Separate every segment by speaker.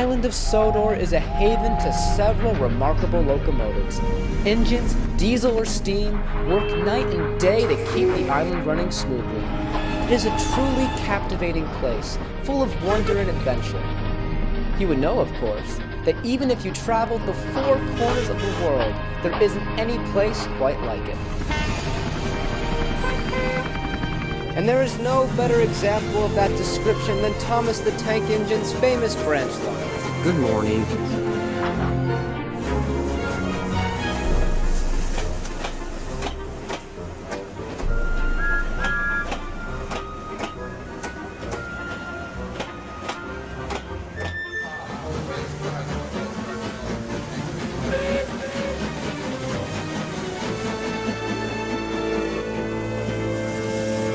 Speaker 1: island of Sodor is a haven to several remarkable locomotives. Engines, diesel or steam, work night and day to keep the island running smoothly. It is a truly captivating place, full of wonder and adventure. You would know, of course, that even if you traveled the four corners of the world, there isn't any place quite like it. And there is no better example of that description than Thomas the Tank Engine's famous branch line.
Speaker 2: Good morning.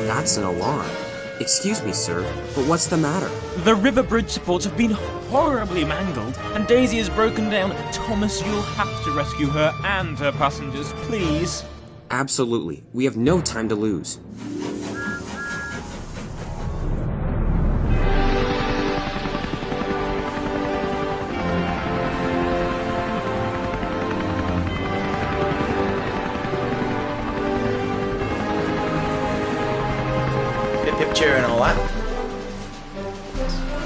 Speaker 2: That's an alarm. Excuse me, sir, but what's the matter?
Speaker 3: The river bridge supports have been horribly mangled, and Daisy is broken down. Thomas, you'll have to rescue her and her passengers, please.
Speaker 2: Absolutely. We have no time to lose.
Speaker 4: Picture and all that.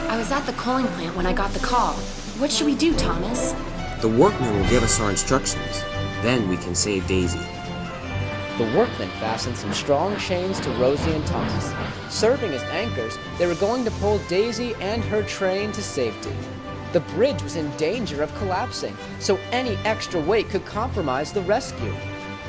Speaker 5: I was at the coaling plant when I got the call. What should we do, Thomas?
Speaker 2: The workmen will give us our instructions. Then we can save Daisy.
Speaker 1: The workmen fastened some strong chains to Rosie and Thomas. Serving as anchors, they were going to pull Daisy and her train to safety. The bridge was in danger of collapsing, so any extra weight could compromise the rescue.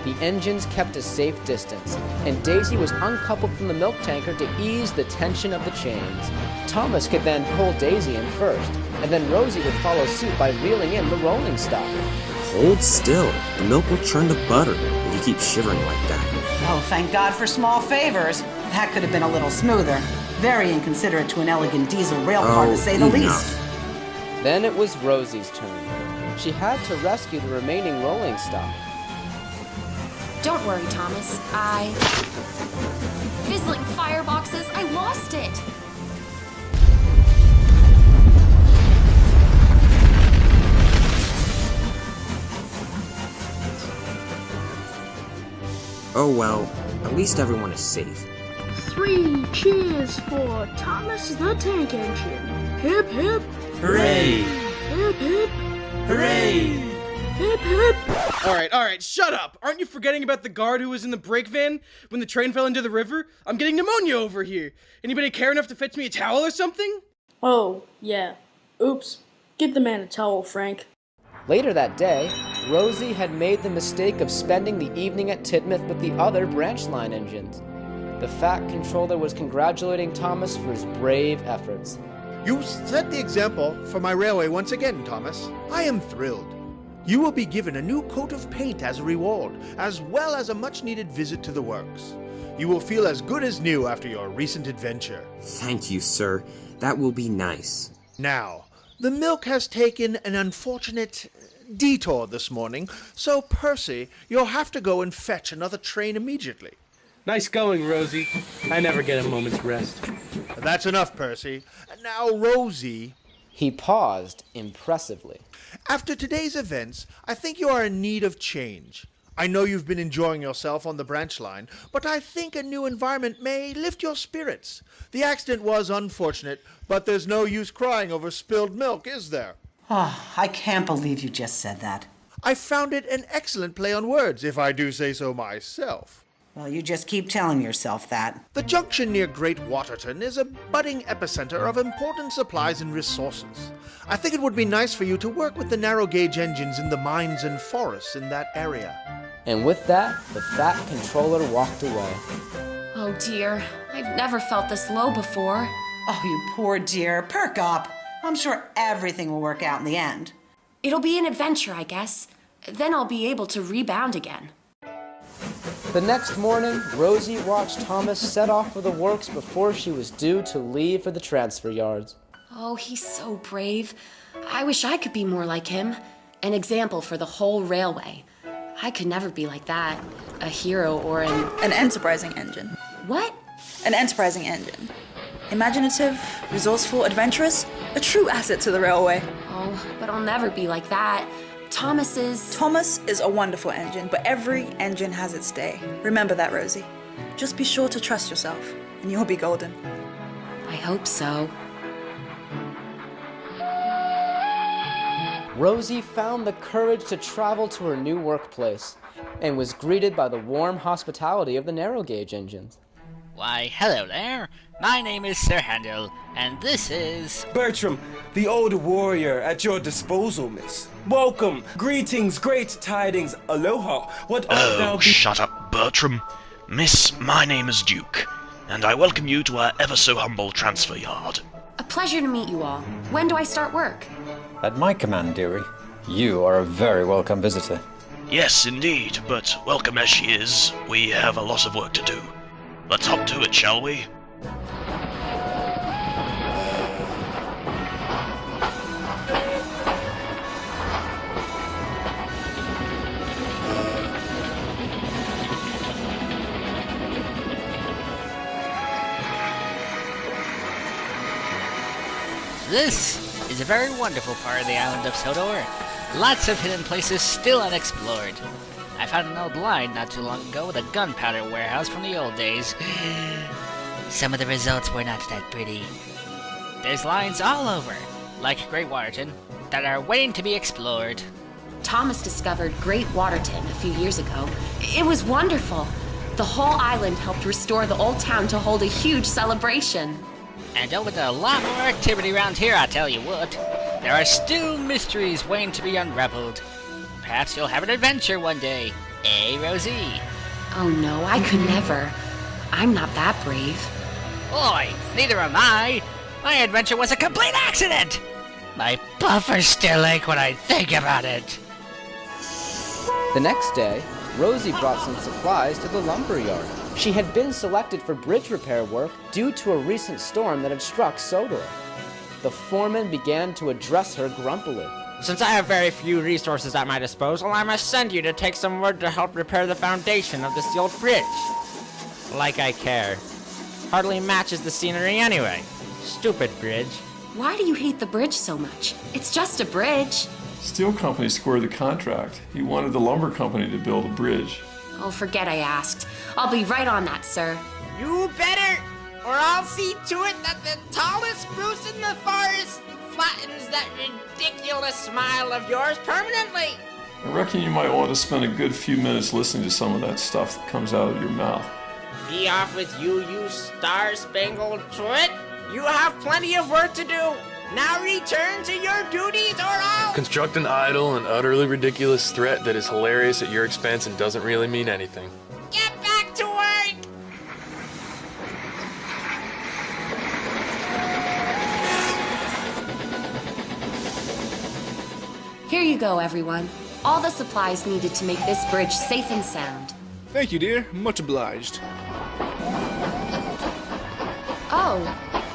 Speaker 1: The engines kept a safe distance, and Daisy was uncoupled from the milk tanker to ease the tension of the chains. Thomas could then pull Daisy in first, and then Rosie would follow suit by reeling in the rolling stock.
Speaker 2: Hold still. The milk will churn to butter if you keep shivering like that.
Speaker 6: Oh, thank God for small favors. That could have been a little smoother. Very inconsiderate to an elegant diesel rail car, to say the least.
Speaker 1: Then it was Rosie's turn. She had to rescue the remaining rolling stock.
Speaker 5: Don't worry, Thomas. Fizzling fireboxes, I lost it!
Speaker 2: Oh well, at least everyone is safe.
Speaker 7: 3 cheers for Thomas the Tank Engine. Hip hip.
Speaker 4: Hooray!
Speaker 7: Hip hip.
Speaker 4: Hooray!
Speaker 7: Hip hip.
Speaker 8: Alright, shut up! Aren't you forgetting about the guard who was in the brake van when the train fell into the river? I'm getting pneumonia over here. Anybody care enough to fetch me a towel or something?
Speaker 7: Oh, yeah. Oops. Get the man a towel, Frank.
Speaker 1: Later that day, Rosie had made the mistake of spending the evening at Titmuth with the other branch line engines. The Fat Controller was congratulating Thomas for his brave efforts.
Speaker 9: You set the example for my railway once again, Thomas. I am thrilled. You will be given a new coat of paint as a reward, as well as a much-needed visit to the works. You will feel as good as new after your recent adventure.
Speaker 2: Thank you, sir. That will be nice.
Speaker 9: Now, the milk has taken an unfortunate detour this morning, so Percy, you'll have to go and fetch another train immediately.
Speaker 8: Nice going, Rosie. I never get a moment's rest.
Speaker 9: That's enough, Percy. Now, Rosie.
Speaker 1: He paused impressively.
Speaker 9: After today's events, I think you are in need of change. I know you've been enjoying yourself on the branch line, but I think a new environment may lift your spirits. The accident was unfortunate, but there's no use crying over spilled milk, is there?
Speaker 6: Oh, I can't believe you just said that.
Speaker 9: I found it an excellent play on words, if I do say so myself.
Speaker 6: Well, you just keep telling yourself that.
Speaker 9: The junction near Great Waterton is a budding epicenter of important supplies and resources. I think it would be nice for you to work with the narrow-gauge engines in the mines and forests in that area.
Speaker 1: And with that, the Fat Controller walked away.
Speaker 5: Oh dear, I've never felt this low before.
Speaker 6: Oh, you poor dear. Perk up. I'm sure everything will work out in the end.
Speaker 5: It'll be an adventure, I guess. Then I'll be able to rebound again.
Speaker 1: The next morning, Rosie watched Thomas set off for the works before she was due to leave for the transfer yards.
Speaker 5: Oh, he's so brave. I wish I could be more like him. An example for the whole railway. I could never be like that. A hero or an
Speaker 10: enterprising engine.
Speaker 5: What?
Speaker 10: An enterprising engine. Imaginative, resourceful, adventurous, a true asset to the railway.
Speaker 5: Oh, but I'll never be like that. Thomas is
Speaker 10: a wonderful engine, but every engine has its day. Remember that, Rosie. Just be sure to trust yourself, and you'll be golden.
Speaker 5: I hope so.
Speaker 1: Rosie found the courage to travel to her new workplace and was greeted by the warm hospitality of the narrow gauge engines.
Speaker 11: Why, hello there. My name is Sir Handel, and this is...
Speaker 12: Bertram, the old warrior at your disposal, miss. Welcome, greetings, great tidings, aloha. What art thou
Speaker 13: shut up, Bertram. Miss, my name is Duke, and I welcome you to our ever-so-humble transfer yard.
Speaker 5: A pleasure to meet you all. When do I start work?
Speaker 14: At my command, dearie. You are a very welcome visitor.
Speaker 13: Yes, indeed, but welcome as she is, we have a lot of work to do. Let's hop to it, shall we?
Speaker 11: This is a very wonderful part of the island of Sodor. Lots of hidden places still unexplored. I found an old line not too long ago with a gunpowder warehouse from the old days. Some of the results were not that pretty. There's lines all over, like Great Waterton, that are waiting to be explored.
Speaker 5: Thomas discovered Great Waterton a few years ago. It was wonderful. The whole island helped restore the old town to hold a huge celebration.
Speaker 11: And there'll be a lot more activity around here, I tell you what. There are still mysteries waiting to be unraveled. Perhaps you'll have an adventure one day. Eh, Rosie?
Speaker 5: Oh no, I could never. I'm not that brave.
Speaker 11: Boy, neither am I. My adventure was a complete accident. My buffers still ache when I think about it.
Speaker 1: The next day, Rosie brought some supplies to the lumber yard. She had been selected for bridge repair work due to a recent storm that had struck Sodor. The foreman began to address her grumpily.
Speaker 15: Since I have very few resources at my disposal, I must send you to take some wood to help repair the foundation of this old bridge. Like I care. Hardly matches the scenery anyway. Stupid bridge.
Speaker 5: Why do you hate the bridge so much? It's just a bridge.
Speaker 16: Steel company scored the contract. He wanted the lumber company to build a bridge.
Speaker 5: Oh, forget I asked. I'll be right on that, sir.
Speaker 15: You better, or I'll see to it that the tallest spruce in the forest flattens that ridiculous smile of yours permanently.
Speaker 16: I reckon you might want to spend a good few minutes listening to some of that stuff that comes out of your mouth.
Speaker 15: Be off with you, you star-spangled twit. You have plenty of work to do. Now return to your duties or I'll...
Speaker 17: Construct an idle and utterly ridiculous threat that is hilarious at your expense and doesn't really mean anything.
Speaker 15: Get back to work!
Speaker 5: Here you go, everyone. All the supplies needed to make this bridge safe and sound.
Speaker 18: Thank you, dear. Much obliged.
Speaker 5: Oh,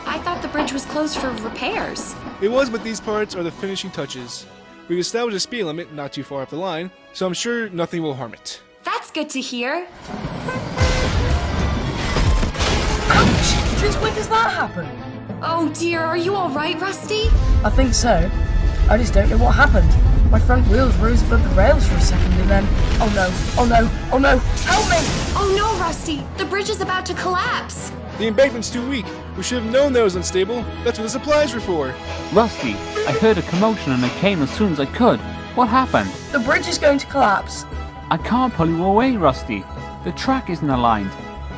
Speaker 5: I thought the bridge was closed for repairs.
Speaker 18: It was, but these parts are the finishing touches. We've established a speed limit not too far up the line, so I'm sure nothing will harm it.
Speaker 5: That's good to hear.
Speaker 19: Ouch! Since when does that happen?
Speaker 5: Oh dear, are you alright, Rusty?
Speaker 19: I think so. I just don't know what happened. My front wheels rose above the rails for a second and then... Oh no, oh no, oh no, help me!
Speaker 5: Oh no, Rusty! The bridge is about to collapse!
Speaker 18: The embankment's too weak. We should have known that was unstable. That's what the supplies were for.
Speaker 20: Rusty, I heard a commotion and I came as soon as I could. What happened?
Speaker 19: The bridge is going to collapse.
Speaker 20: I can't pull you away, Rusty. The track isn't aligned.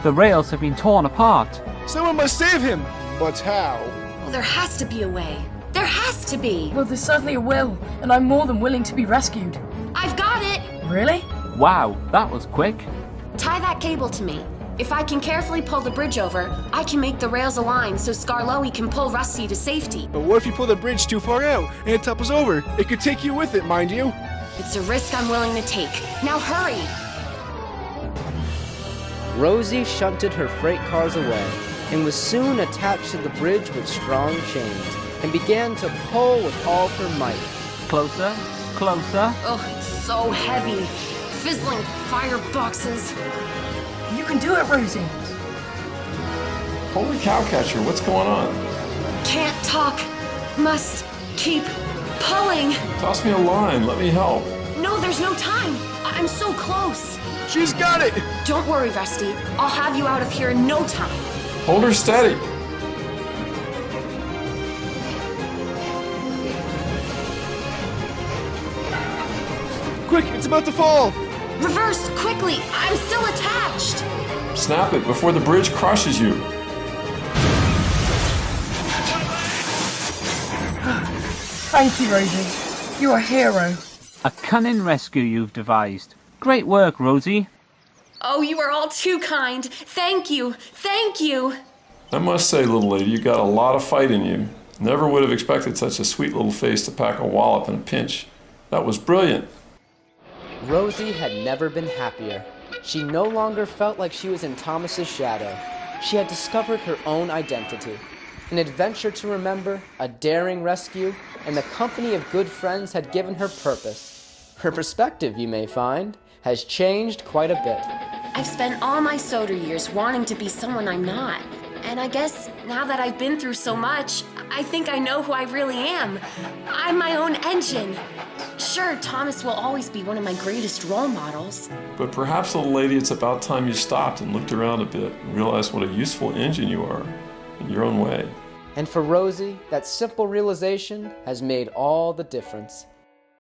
Speaker 20: The rails have been torn apart.
Speaker 18: Someone must save him! But how?
Speaker 5: Well, there has to be a way. There has to be!
Speaker 19: Well, there certainly will, and I'm more than willing to be rescued.
Speaker 5: I've got it!
Speaker 19: Really?
Speaker 20: Wow, that was quick.
Speaker 5: Tie that cable to me. If I can carefully pull the bridge over, I can make the rails align so Skarloey can pull Rusty to safety.
Speaker 18: But what if you pull the bridge too far out and it topples over? It could take you with it, mind you.
Speaker 5: It's a risk I'm willing to take. Now hurry!
Speaker 1: Rosie shunted her freight cars away and was soon attached to the bridge with strong chains and began to pull with all her might.
Speaker 20: Closer, closer.
Speaker 5: Oh, it's so heavy. Fizzling fireboxes.
Speaker 19: You can do it, Rosie.
Speaker 16: Holy cowcatcher, what's going on?
Speaker 5: Can't talk. Must keep pulling.
Speaker 16: Toss me a line, let me help.
Speaker 5: No, there's no time. I'm so close.
Speaker 16: She's got it!
Speaker 5: Don't worry, Rusty. I'll have you out of here in no time.
Speaker 16: Hold her steady.
Speaker 18: Quick, it's about to fall!
Speaker 5: Reverse, quickly! I'm still attached!
Speaker 16: Snap it before the bridge crushes you.
Speaker 19: Thank you, Rosie. You're a hero.
Speaker 20: A cunning rescue you've devised. Great work, Rosie.
Speaker 5: Oh, you are all too kind. Thank you. Thank you.
Speaker 16: I must say, little lady, you got a lot of fight in you. Never would have expected such a sweet little face to pack a wallop in a pinch. That was brilliant.
Speaker 1: Rosie had never been happier. She no longer felt like she was in Thomas's shadow. She had discovered her own identity. An adventure to remember, a daring rescue, and the company of good friends had given her purpose. Her perspective, you may find, has changed quite a bit.
Speaker 5: I've spent all my Sodor years wanting to be someone I'm not. And I guess now that I've been through so much, I think I know who I really am. I'm my own engine. Sure, Thomas will always be one of my greatest role models.
Speaker 16: But perhaps, little lady, it's about time you stopped and looked around a bit and realized what a useful engine you are, in your own way.
Speaker 1: And for Rosie, that simple realization has made all the difference.